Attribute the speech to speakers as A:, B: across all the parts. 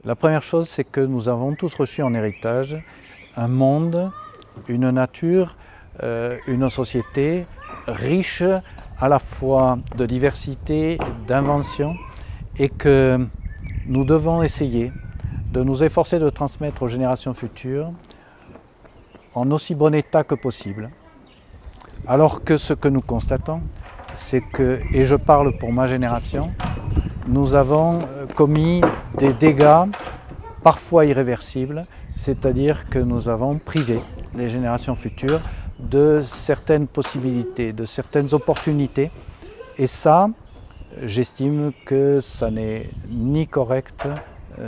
A: La première chose, c'est que nous avons tous reçu en héritage un monde, une nature, une société riche à la fois de diversité, d'invention, et que nous devons essayer de nous efforcer de transmettre aux générations futures en aussi bon état que possible. Alors que ce que nous constatons, c'est que, et je parle pour ma génération, nous avons commis des dégâts parfois irréversibles, c'est-à-dire que nous avons privé les générations futures de certaines possibilités, de certaines opportunités. Et ça, j'estime que ça n'est ni correct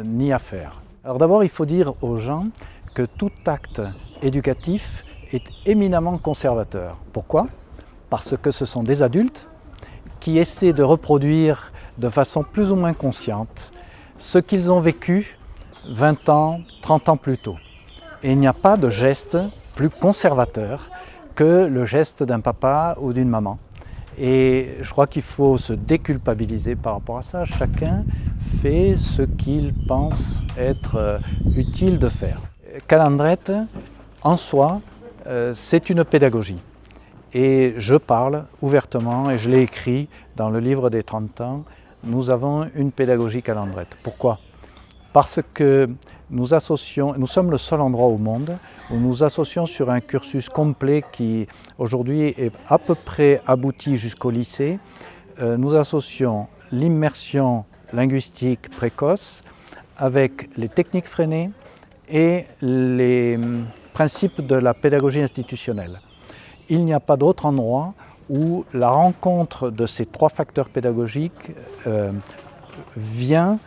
A: ni à faire. Alors d'abord, il faut dire aux gens que tout acte éducatif est éminemment conservateur. Pourquoi ? Parce que ce sont des adultes qui essaient de reproduire de façon plus ou moins consciente ce qu'ils ont vécu 20 ans, 30 ans plus tôt. Et il n'y a pas de geste plus conservateur que le geste d'un papa ou d'une maman. Et je crois qu'il faut se déculpabiliser par rapport à ça. Chacun fait ce qu'il pense être utile de faire. Calandrette, en soi, c'est une pédagogie. Et je parle ouvertement, et je l'ai écrit dans le livre des 30 ans, nous avons une pédagogie calandrette. Pourquoi ? Parce que nous sommes le seul endroit au monde où nous associons sur un cursus complet qui aujourd'hui est à peu près abouti jusqu'au lycée, nous associons l'immersion linguistique précoce avec les techniques freinées et les principes de la pédagogie institutionnelle. Il n'y a pas d'autre endroit où la rencontre de ces trois facteurs pédagogiques vient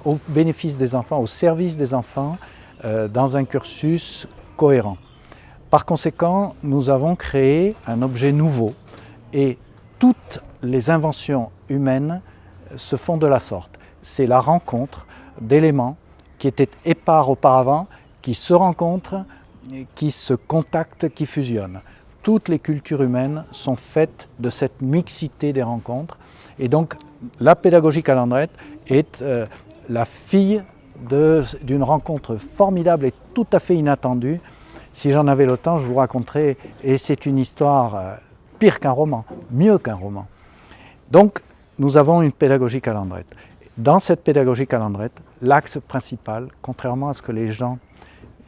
A: au bénéfice des enfants, au service des enfants, dans un cursus cohérent. Par conséquent, nous avons créé un objet nouveau et toutes les inventions humaines se font de la sorte. C'est la rencontre d'éléments qui étaient épars auparavant, qui se rencontrent, qui se contactent, qui fusionnent. Toutes les cultures humaines sont faites de cette mixité des rencontres. Et donc, la pédagogie calandrette est la fille d'une rencontre formidable et tout à fait inattendue. Si j'en avais le temps, je vous raconterais, et c'est une histoire pire qu'un roman, mieux qu'un roman. Donc, nous avons une pédagogie calandrette. Dans cette pédagogie calandrette, l'axe principal, contrairement à ce que les gens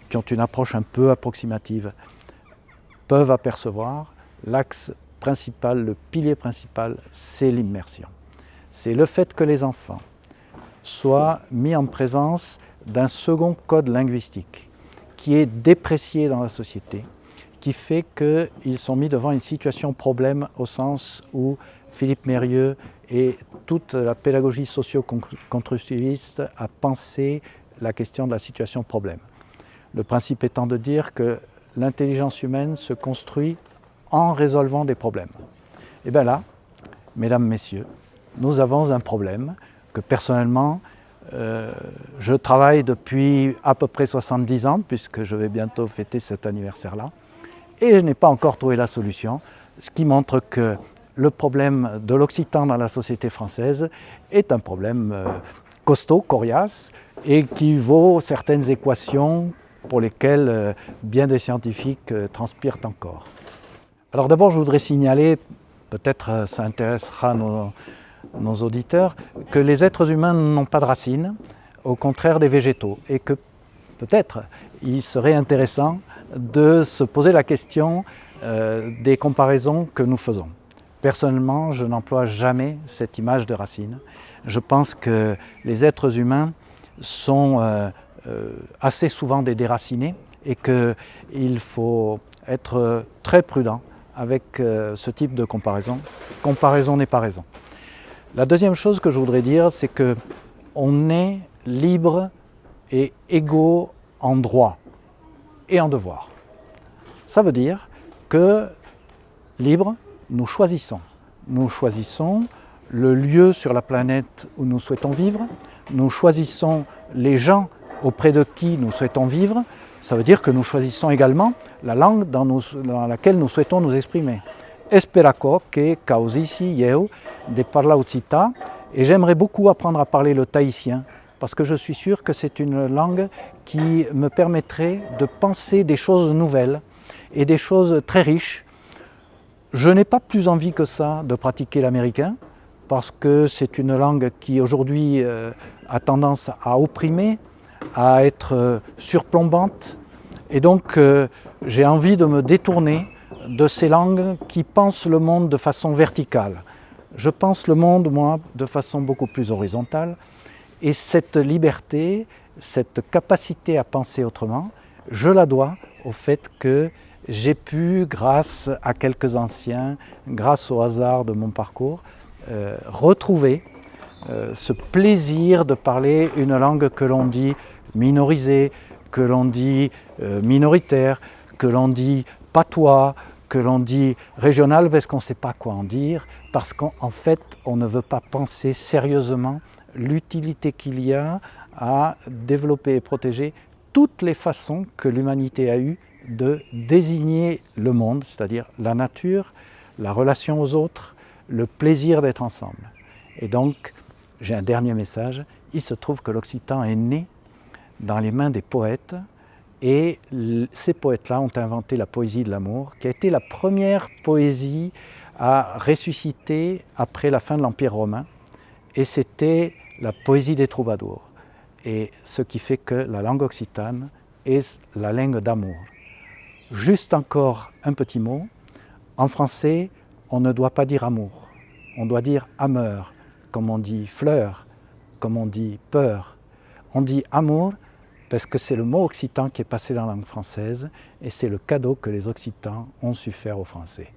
A: qui ont une approche un peu approximative peuvent apercevoir, l'axe principal, le pilier principal, c'est l'immersion. C'est le fait que les enfants soient mis en présence d'un second code linguistique qui est déprécié dans la société, qui fait qu'ils sont mis devant une situation problème au sens où Philippe Mérieux et toute la pédagogie socio-constructiviste a pensé la question de la situation problème. Le principe étant de dire que l'intelligence humaine se construit en résolvant des problèmes. Et bien là, mesdames, messieurs, nous avons un problème que personnellement, je travaille depuis à peu près 70 ans, puisque je vais bientôt fêter cet anniversaire-là, et je n'ai pas encore trouvé la solution, ce qui montre que le problème de l'occitan dans la société française est un problème costaud, coriace, et qui vaut certaines équations pour lesquelles bien des scientifiques transpirent encore. Alors d'abord, je voudrais signaler, peut-être ça intéressera nos auditeurs, que les êtres humains n'ont pas de racines, au contraire des végétaux, et que peut-être il serait intéressant de se poser la question des comparaisons que nous faisons. Personnellement, je n'emploie jamais cette image de racine. Je pense que les êtres humains sont assez souvent des déracinés et qu'il faut être très prudent avec ce type de comparaison. Comparaison n'est pas raison. La deuxième chose que je voudrais dire, c'est qu'on est libre et égaux en droit et en devoir. Ça veut dire que libre, nous choisissons. Nous choisissons le lieu sur la planète où nous souhaitons vivre, nous choisissons les gens auprès de qui nous souhaitons vivre. Ça veut dire que nous choisissons également la langue dans laquelle nous souhaitons nous exprimer. Esperaco que causisi eu de parla occita, et j'aimerais beaucoup apprendre à parler le tahitien parce que je suis sûr que c'est une langue qui me permettrait de penser des choses nouvelles et des choses très riches. Je n'ai pas plus envie que ça de pratiquer l'américain, parce que c'est une langue qui aujourd'hui a tendance à opprimer, à être surplombante. Et donc j'ai envie de me détourner de ces langues qui pensent le monde de façon verticale. Je pense le monde, moi, de façon beaucoup plus horizontale. Et cette liberté, cette capacité à penser autrement, je la dois au fait que j'ai pu, grâce à quelques anciens, grâce au hasard de mon parcours, retrouver ce plaisir de parler une langue que l'on dit minorisée, que l'on dit minoritaire, que l'on dit patois, que l'on dit régionale parce qu'on ne sait pas quoi en dire, parce qu'en fait on ne veut pas penser sérieusement l'utilité qu'il y a à développer et protéger toutes les façons que l'humanité a eues de désigner le monde, c'est-à-dire la nature, la relation aux autres, le plaisir d'être ensemble. Et donc, j'ai un dernier message, il se trouve que l'occitan est né dans les mains des poètes, et ces poètes-là ont inventé la poésie de l'amour, qui a été la première poésie à ressusciter après la fin de l'Empire romain, et c'était la poésie des troubadours. Et ce qui fait que la langue occitane est la langue d'amour. Juste encore un petit mot, en français, on ne doit pas dire amour, on doit dire ameur, comme on dit fleur, comme on dit peur. On dit amour parce que c'est le mot occitan qui est passé dans la langue française et c'est le cadeau que les Occitans ont su faire aux Français.